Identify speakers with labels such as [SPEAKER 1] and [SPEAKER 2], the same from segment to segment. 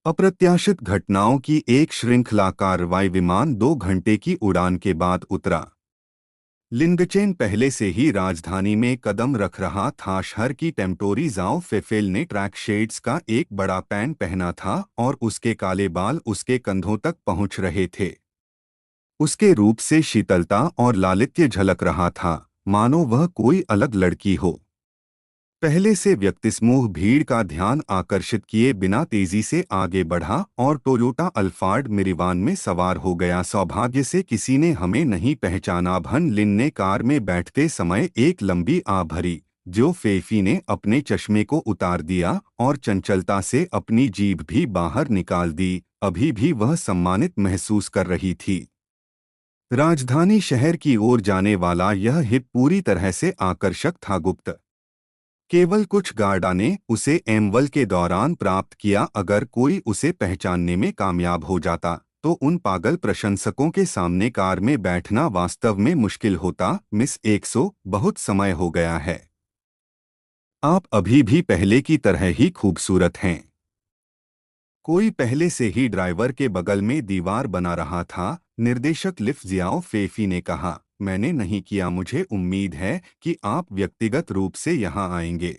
[SPEAKER 1] अप्रत्याशित घटनाओं की एक श्रृंखला कार्रवाई। विमान 2 घंटे की उड़ान के बाद उतरा। लिंगचेन पहले से ही राजधानी में कदम रख रहा था। शहर की टेम्टोरी जाओ फेफेल ने ट्रैक शेड्स का एक बड़ा पैन पहना था और उसके काले बाल उसके कंधों तक पहुंच रहे थे। उसके रूप से शीतलता और लालित्य झलक रहा था, मानो वह कोई अलग लड़की हो। पहले से व्यक्तिसमूह भीड़ का ध्यान आकर्षित किए बिना तेजी से आगे बढ़ा और टोयोटा अल्फार्ड मिनिवान में सवार हो गया। सौभाग्य से किसी ने हमें नहीं पहचाना। भन लिन ने कार में बैठते समय एक लंबी आ भरी। जो फेफी ने अपने चश्मे को उतार दिया और चंचलता से अपनी जीभ भी बाहर निकाल दी। अभी भी वह सम्मानित महसूस कर रही थी। राजधानी शहर की ओर जाने वाला यह हिप पूरी तरह से आकर्षक था। गुप्त केवल कुछ गार्डा ने उसे एम्वल के दौरान प्राप्त किया। अगर कोई उसे पहचानने में कामयाब हो जाता तो उन पागल प्रशंसकों के सामने कार में बैठना वास्तव में मुश्किल होता। मिस 100, बहुत समय हो गया है। आप अभी भी पहले की तरह ही खूबसूरत हैं। कोई पहले से ही ड्राइवर के बगल में दीवार बना रहा था। निर्देशक लिफ जियाओ फेफी ने कहा, मैंने नहीं किया। मुझे उम्मीद है कि आप व्यक्तिगत रूप से यहाँ आएंगे।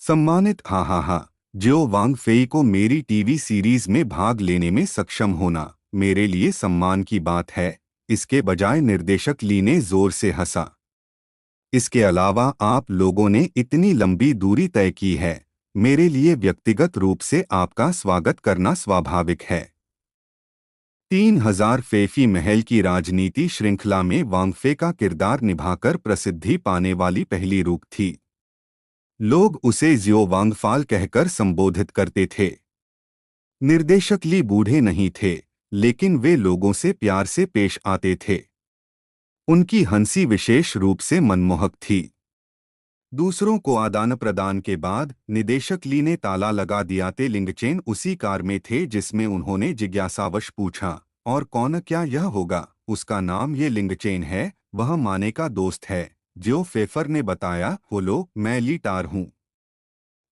[SPEAKER 1] सम्मानित, हा हा हा। जियो वांग फेई को मेरी टीवी सीरीज में भाग लेने में सक्षम होना मेरे लिए सम्मान की बात है। इसके बजाय निर्देशक ली ने जोर से हंसा। इसके अलावा आप लोगों ने इतनी लंबी दूरी तय की है। मेरे लिए व्यक्तिगत रूप से आपका स्वागत करना स्वाभाविक है। 3000 फेफी महल की राजनीति श्रृंखला में वांगफे का किरदार निभाकर प्रसिद्धि पाने वाली पहली रूप थी। लोग उसे जियो वांगफाल कहकर संबोधित करते थे। निर्देशक ली बूढ़े नहीं थे, लेकिन वे लोगों से प्यार से पेश आते थे। उनकी हंसी विशेष रूप से मनमोहक थी। दूसरों को आदान प्रदान के बाद निदेशक ली ने ताला लगा दिया। ते लिंगचेन उसी कार में थे जिसमें उन्होंने जिज्ञासावश पूछा, और कौन? क्या यह होगा? उसका नाम ये लिंगचेन है। वह माने का दोस्त है। जो फेफर ने बताया। होलो, मैं ली टार हूँ।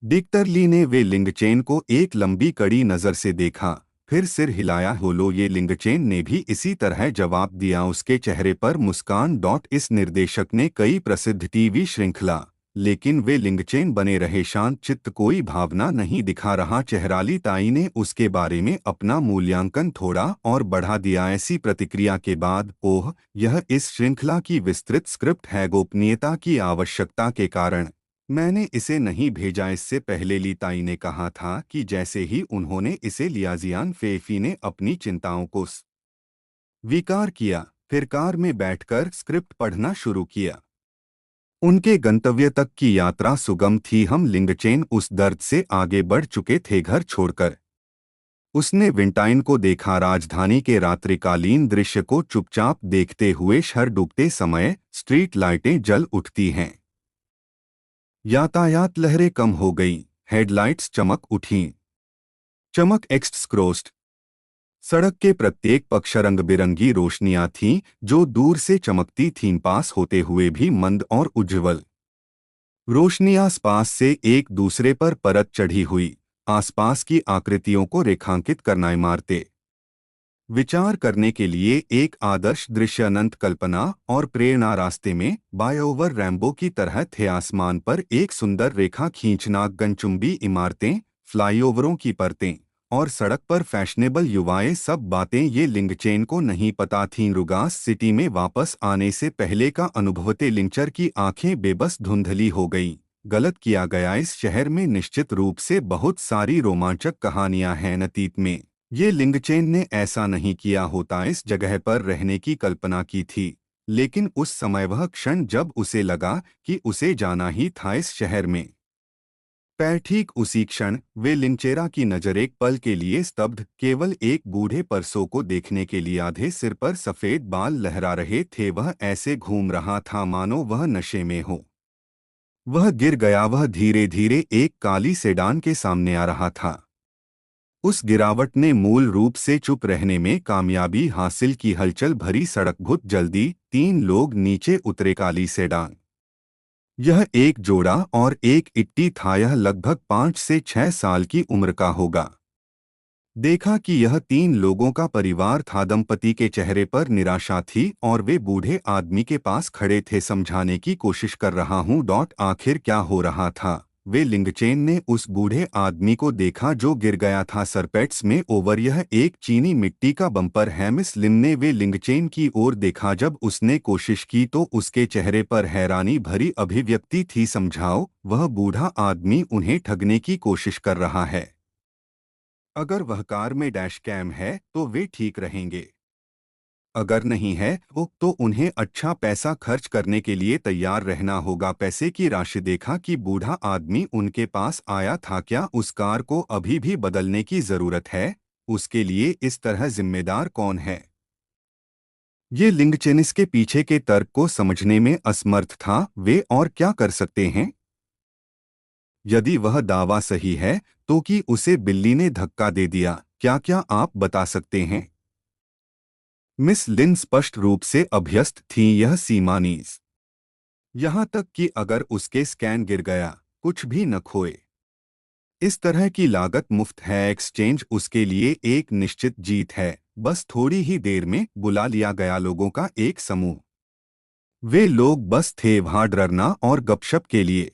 [SPEAKER 1] डिक्टर ली ने वे लिंगचेन को एक लंबी कड़ी नजर से देखा, फिर सिर हिलाया। होलो, ये लिंगचेन ने भी इसी तरह जवाब दिया। उसके चेहरे पर मुस्कान। इस निर्देशक ने कई प्रसिद्ध टीवी श्रृंखला, लेकिन वे लिंगचेन बने रहे शांत चित्त। कोई भावना नहीं दिखा रहा। चेहराली ताई ने उसके बारे में अपना मूल्यांकन थोड़ा और बढ़ा दिया। ऐसी प्रतिक्रिया के बाद, ओह, यह इस श्रृंखला की विस्तृत स्क्रिप्ट है। गोपनीयता की आवश्यकता के कारण मैंने इसे नहीं भेजा। इससे पहले ली ताई ने कहा था कि जैसे ही उन्होंने इसे लिया, जियान फेफी ने अपनी चिंताओं को स्वीकार किया, फिर कार में बैठकर स्क्रिप्ट पढ़ना शुरू किया। उनके गंतव्य तक की यात्रा सुगम थी। हम लिंगचेन उस दर्द से आगे बढ़ चुके थे, घर छोड़कर। उसने विंटाइन को देखा, राजधानी के रात्रिकालीन दृश्य को चुपचाप देखते हुए। शहर डूबते समय स्ट्रीट लाइटें जल उठती हैं। यातायात लहरें कम हो गईं, हेडलाइट्स चमक उठीं। चमक एक्सक्रोस्ट। सड़क के प्रत्येक पक्ष रंग बिरंगी रोशनियां थीं, जो दूर से चमकती थीं, पास होते हुए भी मंद और उज्ज्वल। रोशनियां आसपास से एक दूसरे पर परत चढ़ी हुई, आसपास की आकृतियों को रेखांकित करना। इमारतें विचार करने के लिए एक आदर्श दृश्य। अनंत कल्पना और प्रेरणा रास्ते में बायोवर रैम्बो की तरह थे। आसमान पर एक सुंदर रेखा खींचना। गगनचुंबी इमारतें, फ्लाईओवरों की परतें और सड़क पर फैशनेबल युवाएं, सब बातें ये लिंगचेन को नहीं पता थीं। रुगास सिटी में वापस आने से पहले का अनुभव। ते लिंचर की आंखें बेबस धुंधली हो गईं। गलत किया गया। इस शहर में निश्चित रूप से बहुत सारी रोमांचक कहानियां हैं। अतीत में ये लिंगचेन ने ऐसा नहीं किया होता, इस जगह पर रहने की कल्पना की थी। लेकिन उस समय, वह क्षण जब उसे लगा कि उसे जाना ही था इस शहर में, पैर ठीक उसी क्षण वे लिंचेरा की नजर एक पल के लिए स्तब्ध, केवल एक बूढ़े परसों को देखने के लिए। आधे सिर पर सफेद बाल लहरा रहे थे। वह ऐसे घूम रहा था मानो वह नशे में हो। वह गिर गया। वह धीरे धीरे एक काली सेडान के सामने आ रहा था। उस गिरावट ने मूल रूप से चुप रहने में कामयाबी हासिल की। हलचल भरी सड़क। बहुत जल्दी 3 लोग नीचे उतरे। काली सेडान। यह एक जोड़ा और एक इट्टी था। यह लगभग 5 से 6 साल की उम्र का होगा। देखा कि यह 3 लोगों का परिवार था। दंपति के चेहरे पर निराशा थी और वे बूढ़े आदमी के पास खड़े थे। समझाने की कोशिश कर रहा हूँ। आखिर क्या हो रहा था? वे लिंगचेन ने उस बूढ़े आदमी को देखा जो गिर गया था सरपेट्स में ओवर। यह एक चीनी मिट्टी का बम्पर है। मिस लिन ने वे लिंगचेन की ओर देखा। जब उसने कोशिश की तो उसके चेहरे पर हैरानी भरी अभिव्यक्ति थी। समझाओ, वह बूढ़ा आदमी उन्हें ठगने की कोशिश कर रहा है। अगर वह कार में डैश कैम है तो वे ठीक रहेंगे। अगर नहीं है तो उन्हें अच्छा पैसा खर्च करने के लिए तैयार रहना होगा। पैसे की राशि देखा कि बूढ़ा आदमी उनके पास आया था। क्या उस कार को अभी भी बदलने की जरूरत है? उसके लिए इस तरह जिम्मेदार कौन है? ये लिंगचेनिस के पीछे के तर्क को समझने में असमर्थ था। वे और क्या कर सकते हैं? यदि वह दावा सही है तो कि उसे बिल्ली ने धक्का दे दिया, क्या आप बता सकते हैं? मिस लिन स्पष्ट रूप से अभ्यस्त थीं। यह सीमानीज यहाँ तक कि अगर उसके स्कैन गिर गया, कुछ भी न खोए। इस तरह की लागत मुफ्त है। एक्सचेंज उसके लिए एक निश्चित जीत है। बस थोड़ी ही देर में बुला लिया गया लोगों का एक समूह। वे लोग बस थे वहां डरना और गपशप के लिए।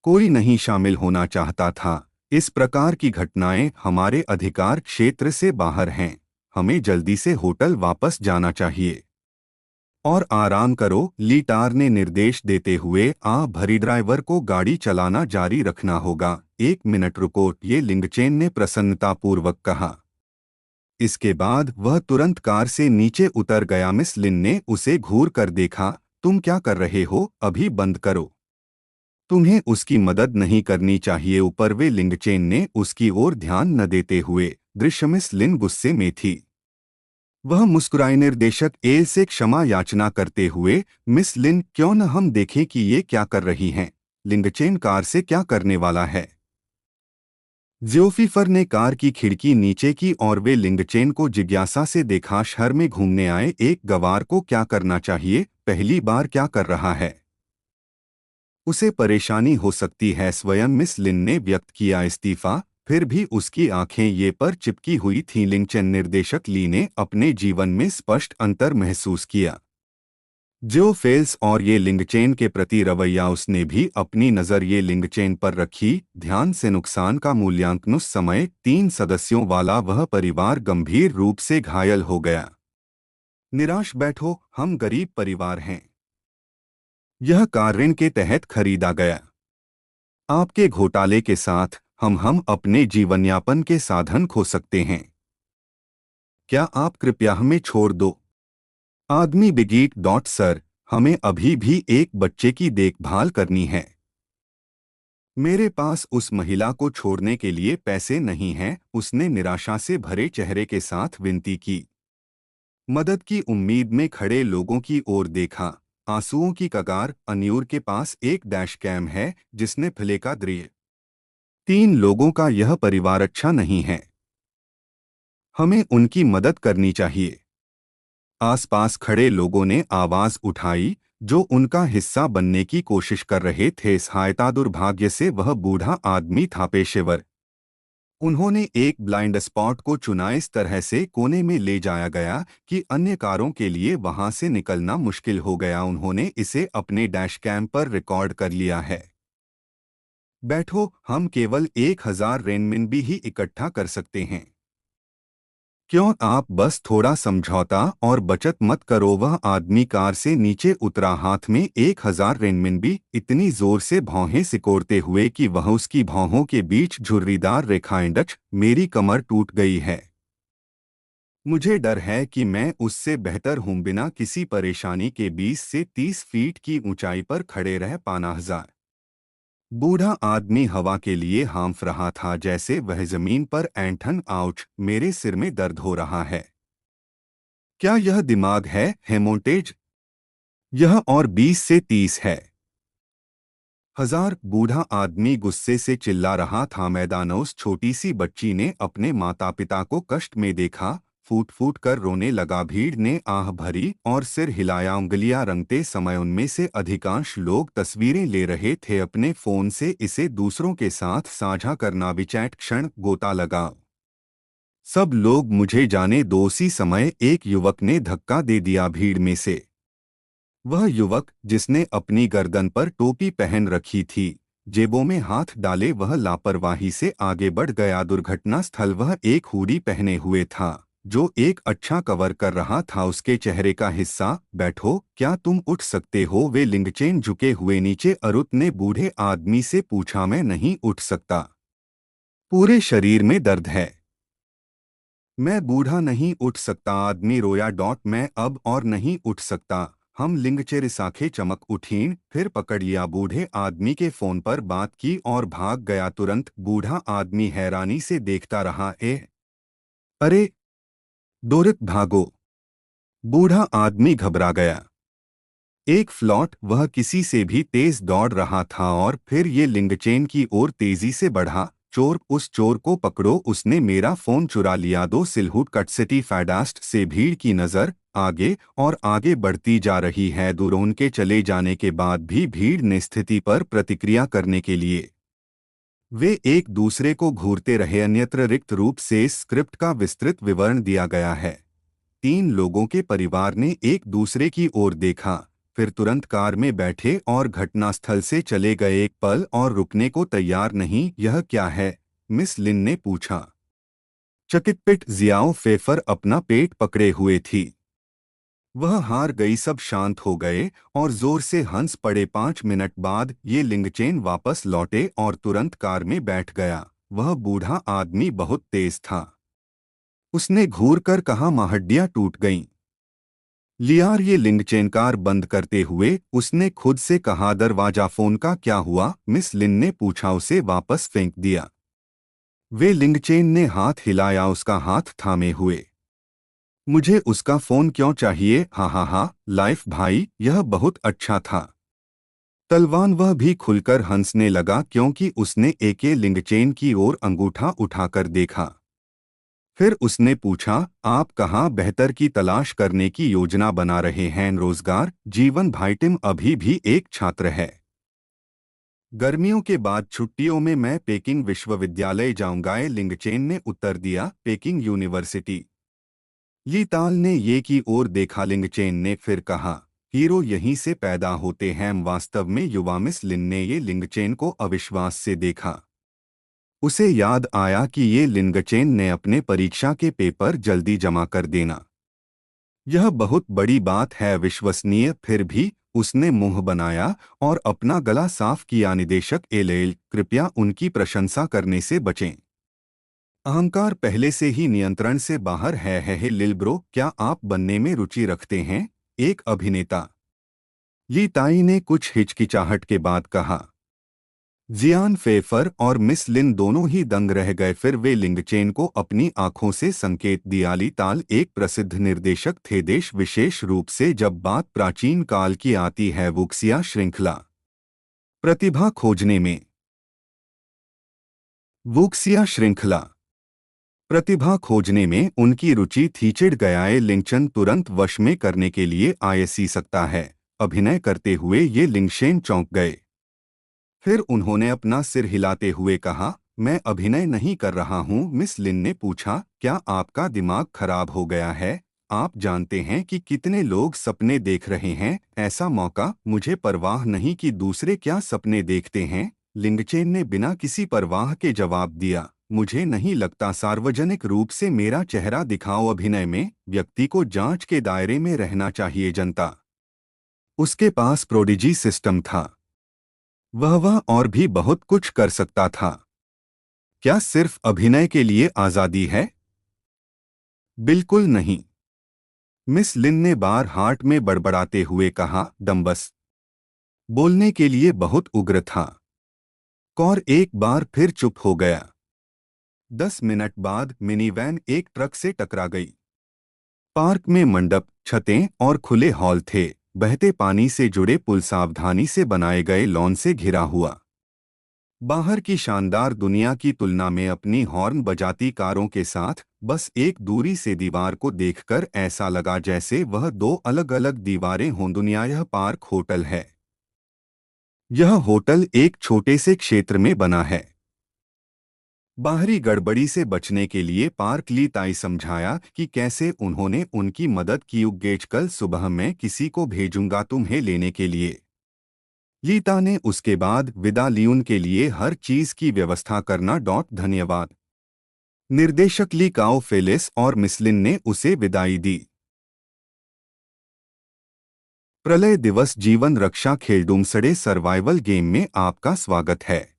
[SPEAKER 1] कोई नहीं शामिल होना चाहता था। इस प्रकार की घटनाएं हमारे अधिकार क्षेत्र से बाहर हैं। हमें जल्दी से होटल वापस जाना चाहिए। और आराम करो, लीटार ने निर्देश देते हुए भरी ड्राइवर को गाड़ी चलाना जारी रखना होगा। 1 मिनट रुको, ये लिंगचेन ने प्रसन्नतापूर्वक कहा। इसके बाद वह तुरंत कार से नीचे उतर गया। मिस लिन ने उसे घूर कर देखा। तुम क्या कर रहे हो? अभी बंद करो। तुम्हें उसकी मदद नहीं करनी चाहिए। ऊपर वे लिंगचेन ने उसकी ओर ध्यान न देते हुए दृश्य। मिस लिन गुस्से में थी। वह मुस्कुराई। निर्देशक एल से क्षमा याचना करते हुए, मिस लिन, क्यों न हम देखें कि ये क्या कर रही हैं? लिंगचेन कार से क्या करने वाला है? ज्योफीफर ने कार की खिड़की नीचे की और वे लिंगचेन को जिज्ञासा से देखा। शहर में घूमने आए एक गवार को क्या करना चाहिए? पहली बार क्या कर रहा है? उसे परेशानी हो सकती है। स्वयं मिस लिन ने व्यक्त किया इस्तीफा। फिर भी उसकी आंखें ये पर चिपकी हुई थीं। लिंगचेन निर्देशक ली ने अपने जीवन में स्पष्ट अंतर महसूस किया। जो फेल्स और ये लिंगचेन के प्रति रवैया, उसने भी अपनी नज़र ये लिंगचेन पर रखी। ध्यान से नुकसान का मूल्यांकन। उस समय 3 सदस्यों वाला वह परिवार गंभीर रूप से घायल हो गया। निराश बैठो, हम गरीब परिवार हैं। यह कार ऋण के तहत खरीदा गया। आपके घोटाले के साथ हम अपने जीवनयापन के साधन खो सकते हैं। क्या आप कृपया हमें छोड़ दो? आदमी बिगीट सर, हमें अभी भी एक बच्चे की देखभाल करनी है। मेरे पास उस महिला को छोड़ने के लिए पैसे नहीं हैं। उसने निराशा से भरे चेहरे के साथ विनती की। मदद की उम्मीद में खड़े लोगों की ओर देखा। आंसुओं की कगार। अन्यूर के पास एक डैश कैम है जिसने फिले का दृश्य। 3 लोगों का यह परिवार अच्छा नहीं है। हमें उनकी मदद करनी चाहिए। आसपास खड़े लोगों ने आवाज उठाई जो उनका हिस्सा बनने की कोशिश कर रहे थे। सहायता। दुर्भाग्य से वह बूढ़ा आदमी था पेशेवर। उन्होंने एक ब्लाइंड स्पॉट को चुना। इस तरह से कोने में ले जाया गया कि अन्य कारों के लिए वहां से निकलना मुश्किल हो गया। उन्होंने इसे अपने डैश कैम पर रिकॉर्ड कर लिया है। बैठो, हम केवल 1000 रेनमिनबी ही इकट्ठा कर सकते हैं। क्यों आप बस थोड़ा समझौता और बचत मत करो? वह आदमी कार से नीचे उतरा, हाथ में 1000 रेनमिनबी, इतनी जोर से भौहें सिकोड़ते हुए कि वह उसकी भौहों के बीच झुर्रीदार रेखाएं। मेरी कमर टूट गई है। मुझे डर है कि मैं उससे बेहतर हूं बिना किसी परेशानी के 20 से 30 फीट की ऊंचाई पर खड़े रह पाना। हजार बूढ़ा आदमी हवा के लिए हाँफ रहा था जैसे वह जमीन पर ऐंठन। आउच, मेरे सिर में दर्द हो रहा है। क्या यह दिमाग है? हेमोटेज? यह और 20 से 30 है। हजार बूढ़ा आदमी गुस्से से चिल्ला रहा था। मैदान। उस छोटी सी बच्ची ने अपने माता पिता को कष्ट में देखा। फूट फूट कर रोने लगा। भीड़ ने आह भरी और सिर हिलाया। उंगलियां रंगते समय उनमें से अधिकांश लोग तस्वीरें ले रहे थे अपने फोन से। इसे दूसरों के साथ साझा करना विचैट क्षण। गोता लगा। सब लोग मुझे जाने दो। उसी समय एक युवक ने धक्का दे दिया भीड़ में से। वह युवक जिसने अपनी गर्दन पर टोपी पहन रखी थी, जेबों में हाथ डाले वह लापरवाही से आगे बढ़ गया। दुर्घटना स्थल वह एक हुडी पहने हुए था जो एक अच्छा कवर कर रहा था उसके चेहरे का हिस्सा। बैठो, क्या तुम उठ सकते हो? वे लिंगचेन झुके हुए नीचे। अरुत ने बूढ़े आदमी से पूछा। मैं नहीं उठ सकता, पूरे शरीर में दर्द है। मैं बूढ़ा नहीं उठ सकता, आदमी रोया। मैं अब और नहीं उठ सकता। हम लिंगचेर साखे चमक उठीं, फिर पकड़ लिया। बूढ़े आदमी के फोन पर बात की और भाग गया तुरंत। बूढ़ा आदमी हैरानी से देखता रहा। अरे डोरिक, भागो! बूढ़ा आदमी घबरा गया। एक फ्लॉट वह किसी से भी तेज दौड़ रहा था और फिर ये लिंगचेन की ओर तेजी से बढ़ा। चोर, उस चोर को पकड़ो, उसने मेरा फोन चुरा लिया। दो सिलहुट कटसिटी फैडास्ट से भीड़ की नजर आगे और आगे बढ़ती जा रही है। दुरोन के चले जाने के बाद भी भीड़ ने स्थिति पर प्रतिक्रिया करने के लिए वे एक दूसरे को घूरते रहे। अन्यत्र रिक्त रूप से स्क्रिप्ट का विस्तृत विवरण दिया गया है। तीन लोगों के परिवार ने एक दूसरे की ओर देखा, फिर तुरंत कार में बैठे और घटनास्थल से चले गए। एक पल और रुकने को तैयार नहीं। यह क्या है? मिस लिन ने पूछा। चकित जियाओ फेफर अपना पेट पकड़े हुए थी। वह हार गई। सब शांत हो गए और जोर से हंस पड़े। 5 मिनट बाद ये लिंगचेन वापस लौटे और तुरंत कार में बैठ गया। वह बूढ़ा आदमी बहुत तेज था। उसने घूर कर कहा, मां, हड्डियां टूट गईं। लियार, ये लिंगचेन कार बंद करते हुए उसने खुद से कहा। दरवाजा फोन का क्या हुआ? मिस लिन ने पूछा। उसे वापस फेंक दिया। वे लिंगचेन ने हाथ हिलाया, उसका हाथ थामे हुए। मुझे उसका फोन क्यों चाहिए? हा हा हा, लाइफ भाई, यह बहुत अच्छा था। तलवान वह भी खुलकर हंसने लगा क्योंकि उसने एके लिंगचेन की ओर अंगूठा उठाकर देखा। फिर उसने पूछा, आप कहाँ बेहतर की तलाश करने की योजना बना रहे हैं? रोजगार, जीवन। भाई टिम अभी भी एक छात्र है। गर्मियों के बाद छुट्टियों में मैं पेकिंग विश्वविद्यालय जाऊंगा। लिंगचेन ने उत्तर दिया। Packing university? ली ताल ने ये की ओर देखा। लिंगचेन ने फिर कहा, हीरो यहीं से पैदा होते हैं वास्तव में। युवा। मिस लिन ने ये लिंगचेन को अविश्वास से देखा। उसे याद आया कि ये लिंगचेन ने अपने परीक्षा के पेपर जल्दी जमा कर देना। यह बहुत बड़ी बात है। विश्वसनीय। फिर भी उसने मुंह बनाया और अपना गला साफ किया। निदेशक एलेल, कृपया उनकी प्रशंसा करने से बचें। अहंकार पहले से ही नियंत्रण से बाहर है। लिलब्रो, क्या आप बनने में रुचि रखते हैं? एक अभिनेता? ली ताई ने कुछ हिचकिचाहट के बाद कहा। जियान फेफर और मिस लिन दोनों ही दंग रह गए। फिर वे लिंगचेन को अपनी आंखों से संकेत दिया। ली ताल एक प्रसिद्ध निर्देशक थे, देश विशेष रूप से जब बात प्राचीन काल की आती है। वुक्सिया श्रृंखला? प्रतिभा खोजने में? वुक्सिया श्रृंखला प्रतिभा खोजने में उनकी रुचि थी। चिढ़ गया। लिंगचन तुरंत वश में करने के लिए आयसी सकता है। अभिनय करते हुए ये लिंगशेन चौंक गए। फिर उन्होंने अपना सिर हिलाते हुए कहा, मैं अभिनय नहीं कर रहा हूं। मिस लिन ने पूछा, क्या आपका दिमाग खराब हो गया है? आप जानते हैं कि कितने लोग सपने देख रहे हैं? ऐसा मौका, मुझे परवाह नहीं कि दूसरे क्या सपने देखते हैं। लिंगचेन ने बिना किसी परवाह के जवाब दिया, मुझे नहीं लगता। सार्वजनिक रूप से मेरा चेहरा दिखाओ। अभिनय में व्यक्ति को जांच के दायरे में रहना चाहिए। जनता। उसके पास प्रोडिजी सिस्टम था। वह और भी बहुत कुछ कर सकता था। क्या सिर्फ अभिनय के लिए आजादी है? बिल्कुल नहीं। मिस लिन ने बार हार्ट में बड़बड़ाते हुए कहा, डम्बस बोलने के लिए बहुत उग्र था। कौर एक बार फिर चुप हो गया। 10 मिनट बाद मिनीवैन एक ट्रक से टकरा गई। पार्क में मंडप, छतें और खुले हॉल थे। बहते पानी से जुड़े पुल सावधानी से बनाए गए लॉन से घिरा हुआ। बाहर की शानदार दुनिया की तुलना में अपनी हॉर्न बजाती कारों के साथ बस एक दूरी से दीवार को देखकर ऐसा लगा जैसे वह दो अलग अलग दीवारें हों। दुनिया। यह पार्क होटल है। यह होटल एक छोटे से क्षेत्र में बना है। बाहरी गड़बड़ी से बचने के लिए पार्क ली ताई समझाया कि कैसे उन्होंने उनकी मदद की। गेज कल सुबह मैं किसी को भेजूंगा तुम्हें लेने के लिए। लीता ने उसके बाद विदा ली उनके लिए हर चीज की व्यवस्था करना। धन्यवाद। निर्देशक ली काओ फेलिस और मिसलिन ने उसे विदाई दी। प्रलय दिवस जीवन रक्षा खेल डूमसडे सर्वाइवल गेम में आपका स्वागत है।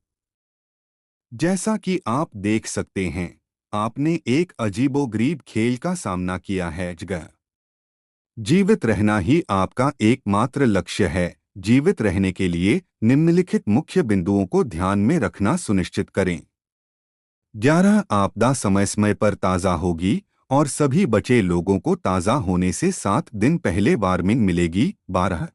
[SPEAKER 1] जैसा कि आप देख सकते हैं, आपने एक अजीबोगरीब खेल का सामना किया है। जगह जीवित रहना ही आपका एकमात्र लक्ष्य है। जीवित रहने के लिए निम्नलिखित मुख्य बिंदुओं को ध्यान में रखना सुनिश्चित करें। 11 आपदा समय समय पर ताज़ा होगी और सभी बचे लोगों को ताज़ा होने से 7 दिन पहले वार्निंग मिलेगी। 12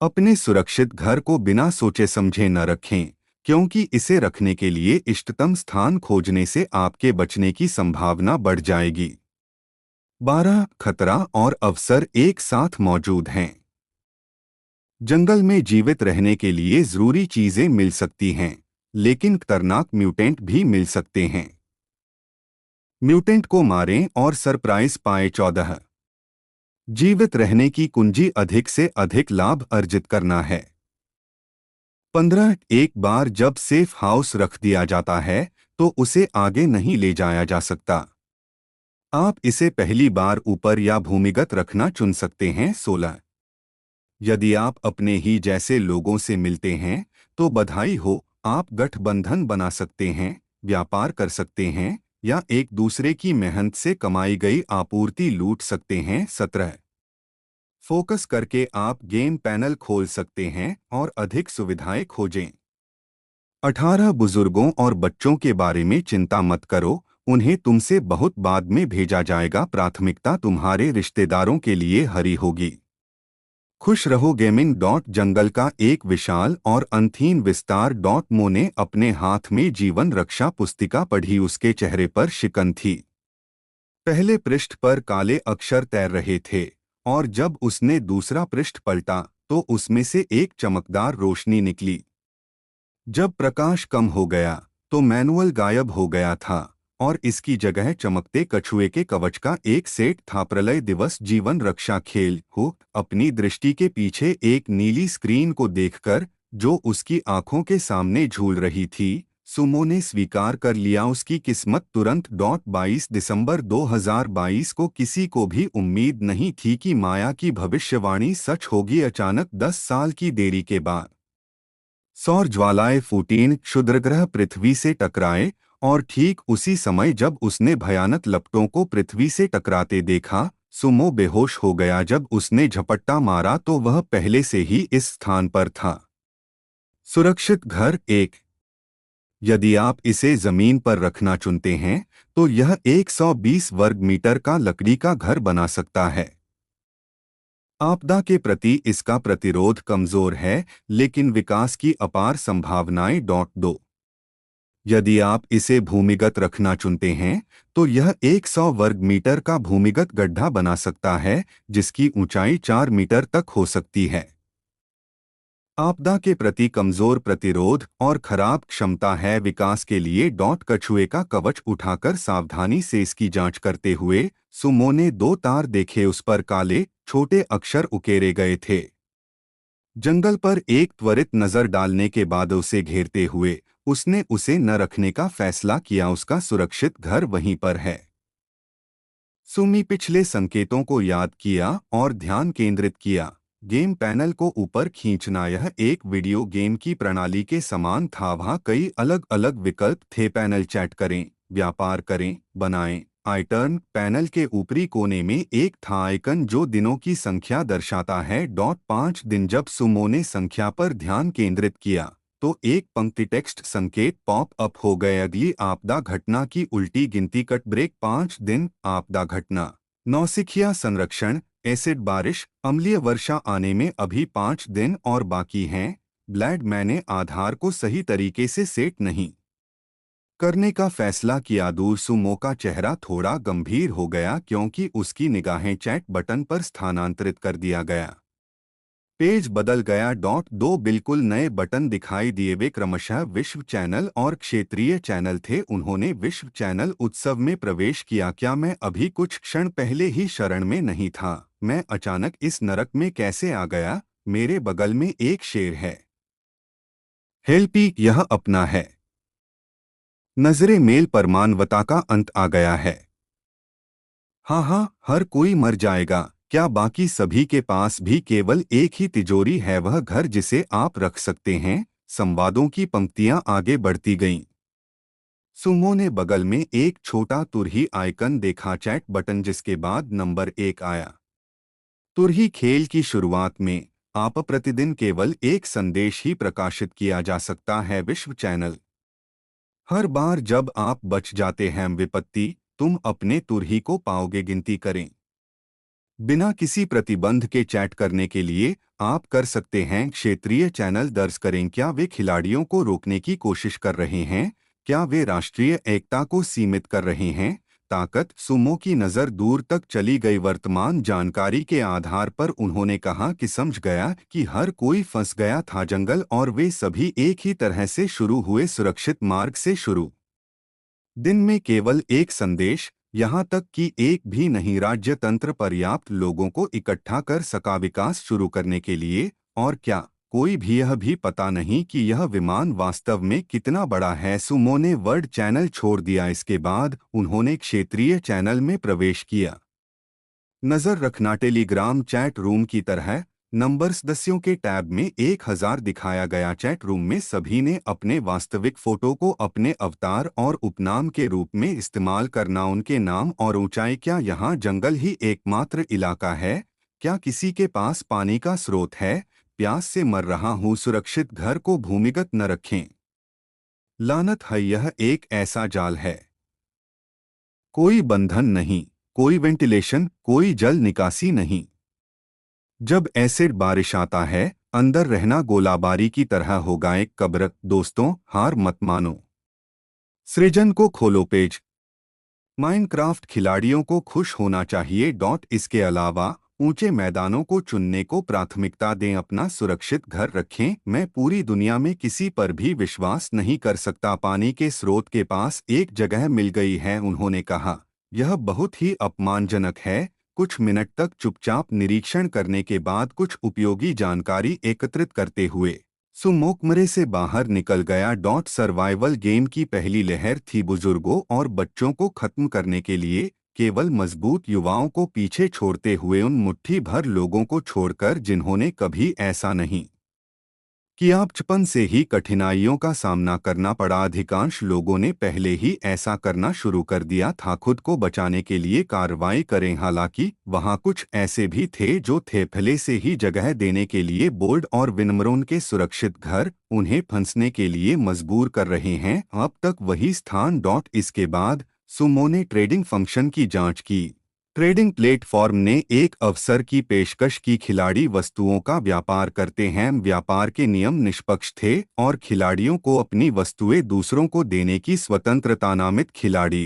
[SPEAKER 1] अपने सुरक्षित घर को बिना सोचे समझे न रखें, क्योंकि इसे रखने के लिए इष्टतम स्थान खोजने से आपके बचने की संभावना बढ़ जाएगी। 12 खतरा और अवसर एक साथ मौजूद हैं। जंगल में जीवित रहने के लिए जरूरी चीजें मिल सकती हैं, लेकिन खतरनाक म्यूटेंट भी मिल सकते हैं। म्यूटेंट को मारें और सरप्राइज पाए। 14 जीवित रहने की कुंजी अधिक से अधिक लाभ अर्जित करना है। 15 एक बार जब सेफ हाउस रख दिया जाता है तो उसे आगे नहीं ले जाया जा सकता। आप इसे पहली बार ऊपर या भूमिगत रखना चुन सकते हैं। 16 यदि आप अपने ही जैसे लोगों से मिलते हैं तो बधाई हो, आप गठबंधन बना सकते हैं, व्यापार कर सकते हैं या एक दूसरे की मेहनत से कमाई गई आपूर्ति लूट सकते हैं। 17 फोकस करके आप गेम पैनल खोल सकते हैं और अधिक सुविधाएं खोजें। 18 बुजुर्गों और बच्चों के बारे में चिंता मत करो, उन्हें तुमसे बहुत बाद में भेजा जाएगा। प्राथमिकता तुम्हारे रिश्तेदारों के लिए हरी होगी। खुश रहो गेमिंग। जंगल का एक विशाल और अनथीन विस्तार। मो ने अपने हाथ में जीवन रक्षा पुस्तिका पढ़ी। उसके चेहरे पर शिकन थी। पहले पृष्ठ पर काले अक्षर तैर रहे थे और जब उसने दूसरा पृष्ठ पलटा तो उसमें से एक चमकदार रोशनी निकली। जब प्रकाश कम हो गया तो मैनुअल गायब हो गया था और इसकी जगह चमकते कछुए के कवच का एक सेट था। प्रलय दिवस जीवन रक्षा खेल हो। अपनी दृष्टि के पीछे एक नीली स्क्रीन को देखकर जो उसकी आंखों के सामने झूल रही थी, सुमो ने स्वीकार कर लिया उसकी किस्मत तुरंत। 22 दिसंबर 2022 को किसी को भी उम्मीद नहीं थी कि माया की भविष्यवाणी सच होगी। अचानक 10 साल की देरी के बाद सौर ज्वालाएं फूटीं, क्षुद्रग्रह पृथ्वी से टकराए और ठीक उसी समय जब उसने भयानक लपटों को पृथ्वी से टकराते देखा, सुमो बेहोश हो गया। जब उसने झपट्टा मारा तो वह पहले से ही इस स्थान पर था। सुरक्षित घर। एक यदि आप इसे जमीन पर रखना चुनते हैं तो यह 120 वर्ग मीटर का लकड़ी का घर बना सकता है। आपदा के प्रति इसका प्रतिरोध कमजोर है, लेकिन विकास की अपार संभावनाएं। 2 यदि आप इसे भूमिगत रखना चुनते हैं तो यह 100 वर्ग मीटर का भूमिगत गड्ढा बना सकता है, जिसकी ऊंचाई 4 मीटर तक हो सकती है। आपदा के प्रति कमजोर प्रतिरोध और खराब क्षमता है। विकास के लिए। कछुए का कवच उठाकर सावधानी से इसकी जांच करते हुए सुमो ने 2 तार देखे। उस पर काले छोटे अक्षर उकेरे गए थे। जंगल पर एक त्वरित नजर डालने के बाद उसे घेरते हुए उसने उसे न रखने का फैसला किया। उसका सुरक्षित घर वहीं पर है। सुमी पिछले संकेतों को याद किया और ध्यान केंद्रित किया। गेम पैनल को ऊपर खींचना। यह एक वीडियो गेम की प्रणाली के समान था। वहाँ कई अलग अलग विकल्प थे। पैनल चैट करें, व्यापार करें, बनाएं। आइटर्न पैनल के ऊपरी कोने में एक था आइकन जो दिनों की संख्या दर्शाता है। 5 दिन। जब सुमो ने संख्या पर ध्यान केंद्रित किया तो एक पंक्ति टेक्स्ट संकेत पॉप अप हो गए। अगली आपदा घटना की उल्टी गिनती। Cut break. 5 दिन। आपदा घटना। नौसिखिया संरक्षण। एसिड बारिश। अम्लीय वर्षा आने में अभी 5 दिन और बाकी हैं। ब्लैड मैंने आधार को सही तरीके से सेट नहीं करने का फैसला किया। दूर सुमो का चेहरा थोड़ा गंभीर हो गया क्योंकि उसकी निगाहें चैट बटन पर स्थानांतरित कर दिया गया। पेज बदल गया। दो बिल्कुल नए बटन दिखाई दिए। वे क्रमशः विश्व चैनल और क्षेत्रीय चैनल थे। उन्होंने विश्व चैनल उत्सव में प्रवेश किया। क्या मैं अभी कुछ क्षण पहले ही शरण में नहीं था? मैं अचानक इस नरक में कैसे आ गया? मेरे बगल में एक शेर है। हेल्पी, यह अपना है। नजरे मेल पर मानवता का अंत आ गया है। हाँ हाँ, हर कोई मर जाएगा। क्या बाकी सभी के पास भी केवल एक ही तिजोरी है, वह घर जिसे आप रख सकते हैं? संवादों की पंक्तियां आगे बढ़ती गईं। सुमो ने बगल में एक छोटा तुरही आइकन देखा, चैट बटन, जिसके बाद नंबर 1 आया। तुरही खेल की शुरुआत में आप प्रतिदिन केवल एक संदेश ही प्रकाशित किया जा सकता है। विश्व चैनल। हर बार जब आप बच जाते हैं विपत्ति, तुम अपने तुरही को पाओगे। गिनती करें। बिना किसी प्रतिबंध के चैट करने के लिए आप कर सकते हैं। क्षेत्रीय चैनल दर्ज करें। क्या वे खिलाड़ियों को रोकने की कोशिश कर रहे हैं? क्या वे राष्ट्रीय एकता को सीमित कर रहे हैं? ताकत। सुमो की नज़र दूर तक चली गई। वर्तमान जानकारी के आधार पर उन्होंने कहा कि समझ गया कि हर कोई फंस गया था। जंगल और वे सभी एक ही तरह से शुरू हुए, सुरक्षित मार्ग से शुरू। दिन में केवल एक संदेश, यहाँ तक कि एक भी नहीं। राज्य तंत्र पर्याप्त लोगों को इकट्ठा कर सका विकास शुरू करने के लिए। और क्या कोई भी यह भी पता नहीं कि यह विमान वास्तव में कितना बड़ा है? सुमो ने वर्ल्ड चैनल छोड़ दिया। इसके बाद उन्होंने क्षेत्रीय चैनल में प्रवेश किया। नजर रखना। टेलीग्राम चैट रूम की तरह नंबर सदस्यों के टैब में 1000 दिखाया गया। चैट रूम में सभी ने अपने वास्तविक फोटो को अपने अवतार और उपनाम के रूप में इस्तेमाल करना। उनके नाम और ऊंचाई। क्या यहाँ जंगल ही एकमात्र इलाका है? क्या किसी के पास पानी का स्रोत है? प्यास से मर रहा हूँ। सुरक्षित घर को भूमिगत न रखें। लानत है, यह एक ऐसा जाल है। कोई बंधन नहीं, कोई वेंटिलेशन, कोई जल निकासी नहीं। जब एसिड बारिश आता है, अंदर रहना गोलाबारी की तरह होगा। एक कब्र। दोस्तों, हार मत मानो। सृजन को खोलो। पेज। माइनक्राफ्ट खिलाड़ियों को खुश होना चाहिए। इसके अलावा ऊंचे मैदानों को चुनने को प्राथमिकता दें। अपना सुरक्षित घर रखें। मैं पूरी दुनिया में किसी पर भी विश्वास नहीं कर सकता। पानी के स्रोत के पास एक जगह मिल गई है, उन्होंने कहा। यह बहुत ही अपमानजनक है। कुछ मिनट तक चुपचाप निरीक्षण करने के बाद कुछ उपयोगी जानकारी एकत्रित करते हुए सुमो कमरे से बाहर निकल गया। सर्वाइवल गेम की पहली लहर थी। बुजुर्गों और बच्चों को खत्म करने के लिए, केवल मजबूत युवाओं को पीछे छोड़ते हुए, उन मुट्ठी भर लोगों को छोड़कर जिन्होंने कभी ऐसा नहीं किया। बचपन से ही कठिनाइयों का सामना करना पड़ा। अधिकांश लोगों ने पहले ही ऐसा करना शुरू कर दिया था। खुद को बचाने के लिए कार्रवाई करें। हालांकि वहां कुछ ऐसे भी थे जो थे पहले से ही जगह देने के लिए बोल्ड और विनम्र। उनके सुरक्षित घर उन्हें फंसने के लिए मजबूर कर रहे हैं। अब तक वही स्थान। इसके बाद सुमो ने ट्रेडिंग फंक्शन की जांच की। ट्रेडिंग प्लेटफॉर्म ने एक अवसर की पेशकश की। खिलाड़ी वस्तुओं का व्यापार करते हैं। व्यापार के नियम निष्पक्ष थे और खिलाड़ियों को अपनी वस्तुएं दूसरों को देने की स्वतंत्रता। नामित खिलाड़ी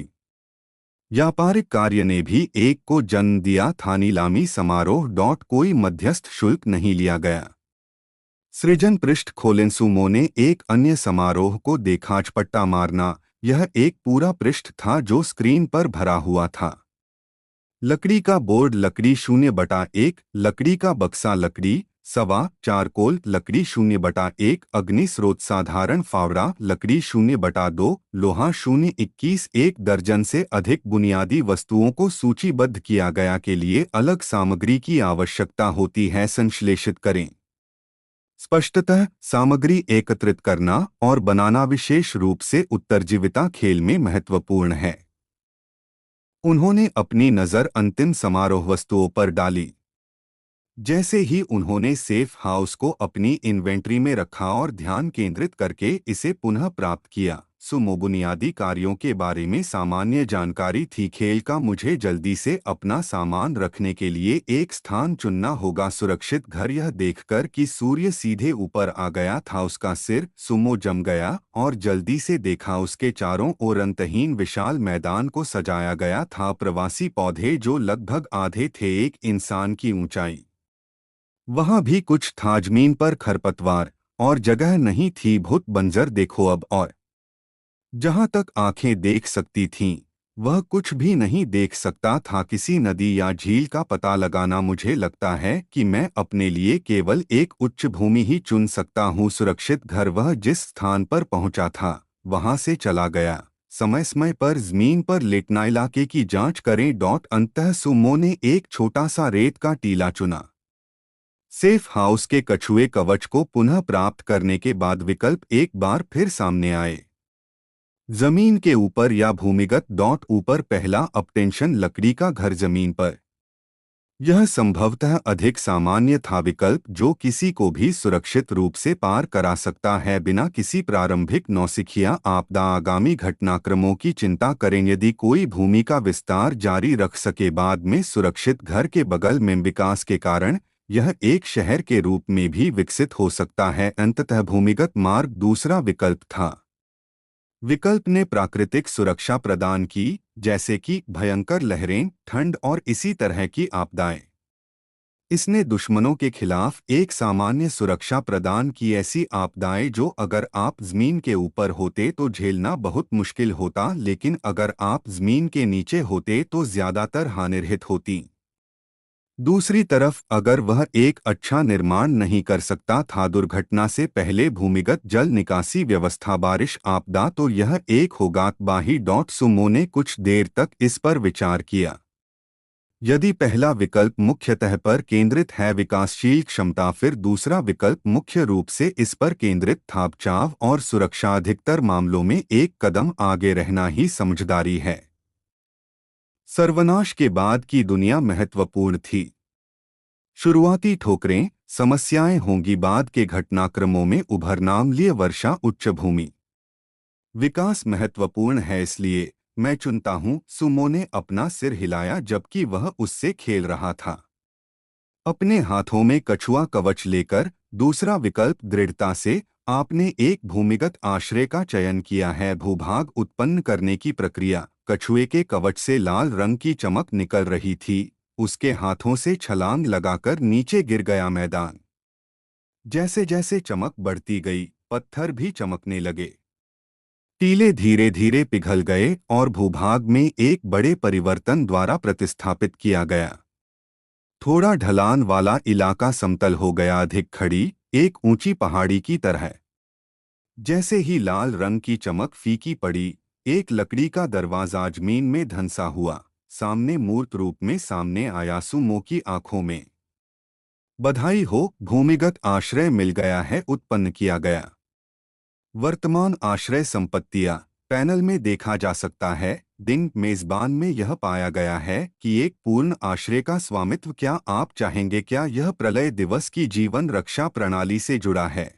[SPEAKER 1] व्यापारिक कार्य ने भी एक को जन्म दिया था। नीलामी समारोह। कोई मध्यस्थ शुल्क नहीं लिया गया। सृजन पृष्ठ खोलें। सुमो ने एक अन्य समारोह को देखा। चपट्टा मारना। यह एक पूरा पृष्ठ था जो स्क्रीन पर भरा हुआ था। लकड़ी का बोर्ड, लकड़ी 0/1, लकड़ी का बक्सा, लकड़ी सवा, चारकोल, लकड़ी 0/1, अग्नि स्रोत, साधारण फावड़ा, लकड़ी 0/2, लोहा 0.21। एक दर्जन से अधिक बुनियादी वस्तुओं को सूचीबद्ध किया गया के लिए अलग सामग्री की आवश्यकता होती है। संश्लेषित करें। स्पष्टतः सामग्री एकत्रित करना और बनाना विशेष रूप से उत्तरजीविता खेल में महत्वपूर्ण है। उन्होंने अपनी नज़र अंतिम समारोह वस्तुओं पर डाली। जैसे ही उन्होंने सेफ हाउस को अपनी इन्वेंट्री में रखा और ध्यान केंद्रित करके इसे पुनः प्राप्त किया। सुमो बुनियादी कार्यों के बारे में सामान्य जानकारी थी। खेल का मुझे जल्दी से अपना सामान रखने के लिए एक स्थान चुनना होगा। सुरक्षित घर। यह देखकर कि सूर्य सीधे ऊपर आ गया था, उसका सिर। सुमो जम गया और जल्दी से देखा। उसके चारों ओर अंतहीन विशाल मैदान को सजाया गया था। प्रवासी पौधे जो लगभग आधे थे एक इंसान की ऊंचाई। वहां भी कुछ था, जमीन पर खरपतवार और जगह नहीं थी, भूत बंजर देखो अब। और जहां तक आंखें देख सकती थीं, वह कुछ भी नहीं देख सकता था। किसी नदी या झील का पता लगाना, मुझे लगता है कि मैं अपने लिए केवल एक उच्च भूमि ही चुन सकता हूँ। सुरक्षित घर। वह जिस स्थान पर पहुंचा था वहां से चला गया। समय समय पर जमीन पर लेटना, इलाके की जांच करें। अंततः सुमो ने एक छोटा सा रेत का टीला चुना। सेफ हाउस के कछुए कवच को पुनः प्राप्त करने के बाद विकल्प एक बार फिर सामने आए। जमीन के ऊपर या भूमिगत। ऊपर पहला अपटेंशन, लकड़ी का घर जमीन पर। यह संभवतः अधिक सामान्य था, विकल्प जो किसी को भी सुरक्षित रूप से पार करा सकता है बिना किसी प्रारंभिक नौसिखिया आपदा। आगामी घटनाक्रमों की चिंता करें। यदि कोई भूमि का विस्तार जारी रख सके, बाद में सुरक्षित घर के बगल में विकास के कारण यह एक शहर के रूप में भी विकसित हो सकता है। अंततः भूमिगत मार्ग दूसरा विकल्प था। विकल्प ने प्राकृतिक सुरक्षा प्रदान की, जैसे कि भयंकर लहरें, ठंड और इसी तरह की आपदाएं। इसने दुश्मनों के खिलाफ एक सामान्य सुरक्षा प्रदान की, ऐसी आपदाएं जो अगर आप जमीन के ऊपर होते तो झेलना बहुत मुश्किल होता, लेकिन अगर आप जमीन के नीचे होते तो ज्यादातर हानिरहित होती। दूसरी तरफ अगर वह एक अच्छा निर्माण नहीं कर सकता था, दुर्घटना से पहले भूमिगत जल निकासी व्यवस्था, बारिश आपदा, तो यह एक होगा। बाही। सुमो ने कुछ देर तक इस पर विचार किया। यदि पहला विकल्प मुख्यतः पर केंद्रित है, विकासशील क्षमता, फिर दूसरा विकल्प मुख्य रूप से इस पर केंद्रित था, बचाव और सुरक्षा। अधिकतर मामलों में एक कदम आगे रहना ही समझदारी है। सर्वनाश के बाद की दुनिया महत्वपूर्ण थी। शुरुआती ठोकरें, समस्याएं होंगी, बाद के घटनाक्रमों में उभरना। अम्लीय वर्षा, उच्च भूमि विकास महत्वपूर्ण है, इसलिए मैं चुनता हूं। सुमो ने अपना सिर हिलाया जबकि वह उससे खेल रहा था। अपने हाथों में कछुआ कवच लेकर। दूसरा विकल्प दृढ़ता से। आपने एक भूमिगत आश्रय का चयन किया है। भूभाग उत्पन्न करने की प्रक्रिया। कछुए के कवच से लाल रंग की चमक निकल रही थी। उसके हाथों से छलांग लगाकर नीचे गिर गया मैदान। जैसे जैसे चमक बढ़ती गई, पत्थर भी चमकने लगे। टीले धीरे धीरे पिघल गए और भूभाग में एक बड़े परिवर्तन द्वारा प्रतिस्थापित किया गया। थोड़ा ढलान वाला इलाका समतल हो गया, अधिक खड़ी, एक ऊंची पहाड़ी की तरह। जैसे ही लाल रंग की चमक फीकी पड़ी, एक लकड़ी का दरवाजा जमीन में धंसा हुआ। सामने मूर्त रूप में सामने आया। सुमो की आंखों में बधाई हो, भूमिगत आश्रय मिल गया है, उत्पन्न किया गया। वर्तमान आश्रय संपत्तियां पैनल में देखा जा सकता है। दिन मेजबान में यह पाया गया है कि एक पूर्ण आश्रय का स्वामित्व। क्या आप चाहेंगे? क्या यह प्रलय दिवस की जीवन रक्षा प्रणाली से जुड़ा है?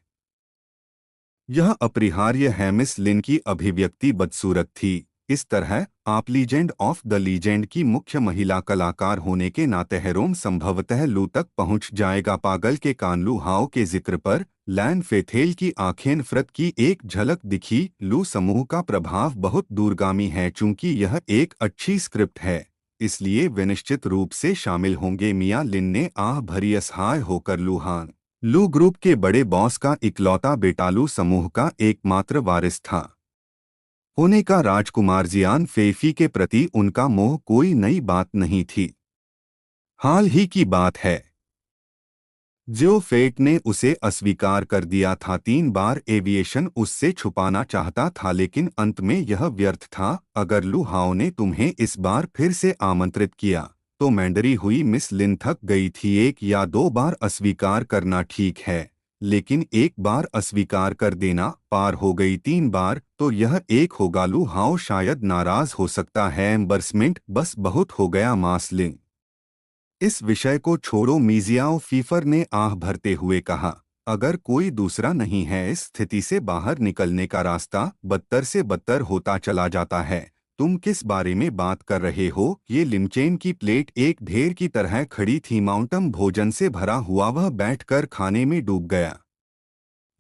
[SPEAKER 1] यह अपरिहार्य है। मिस लिन की अभिव्यक्ति बदसूरत थी। इस तरह आप लीजेंड ऑफ द लीजेंड की मुख्य महिला कलाकार होने के नाते हेरोम संभवतः लू तक पहुंच जाएगा। पागल के कान। लू हाओ के जिक्र पर लैन फेथेल की आंखें नफरत की एक झलक दिखी। लू समूह का प्रभाव बहुत दूरगामी है। चूंकि यह एक अच्छी स्क्रिप्ट है, इसलिए वे निश्चित रूप से शामिल होंगे। मिया लिन ने आह भरी असहाय होकर लूहान। लू ग्रुप के बड़े बॉस का इकलौता बेटा, लू समूह का एकमात्र वारिस था। होने का राजकुमार जियान फेफी के प्रति उनका मोह कोई नई बात नहीं थी। हाल ही की बात है। जो फेट ने उसे अस्वीकार कर दिया था। 3 बार एविएशन उससे छुपाना चाहता था, लेकिन अंत में यह व्यर्थ था। अगर लू हाओ ने तुम्हें इस बार फिर से आमंत्रित किया तो मैंडरी हुई। मिस लिन थक गई थी। 1 या 2 बार अस्वीकार करना ठीक है, लेकिन एक बार अस्वीकार कर देना पार हो गई। 3 बार तो यह एक होगा। लू हाओ शायद नाराज हो सकता है। एम्बर्समेंट, बस बहुत हो गया। मास लिन, इस विषय को छोड़ो। मीजियाओ फीफर ने आह भरते हुए कहा। अगर कोई दूसरा नहीं है, इस स्थिति से बाहर निकलने का रास्ता बदतर से बदतर होता चला जाता है। तुम किस बारे में बात कर रहे हो? ये लिमचेन की प्लेट एक ढेर की तरह खड़ी थी, माउंटम भोजन से भरा हुआ। वह बैठकर खाने में डूब गया,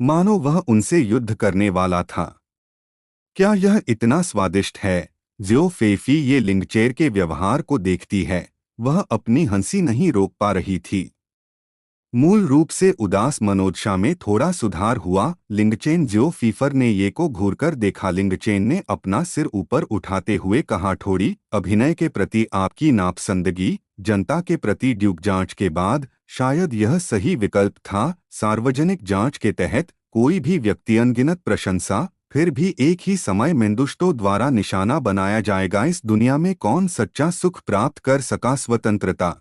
[SPEAKER 1] मानो वह उनसे युद्ध करने वाला था। क्या यह इतना स्वादिष्ट है? ज्यो फेफी ये लिंगचेर के व्यवहार को देखती है। वह अपनी हंसी नहीं रोक पा रही थी। मूल रूप से उदास मनोदशा में थोड़ा सुधार हुआ। लिंगचेन जो फीफर ने ये को घूरकर देखा। लिंगचेन ने अपना सिर ऊपर उठाते हुए कहा, ठोड़ी, अभिनय के प्रति आपकी नापसंदगी, जनता के प्रति ड्यूक जांच के बाद शायद यह सही विकल्प था। सार्वजनिक जांच के तहत कोई भी व्यक्ति अनगिनत प्रशंसा, फिर भी एक ही समय में दुष्टों द्वारा निशाना बनाया जाएगा। इस दुनिया में कौन सच्चा सुख प्राप्त कर सका? स्वतंत्रता।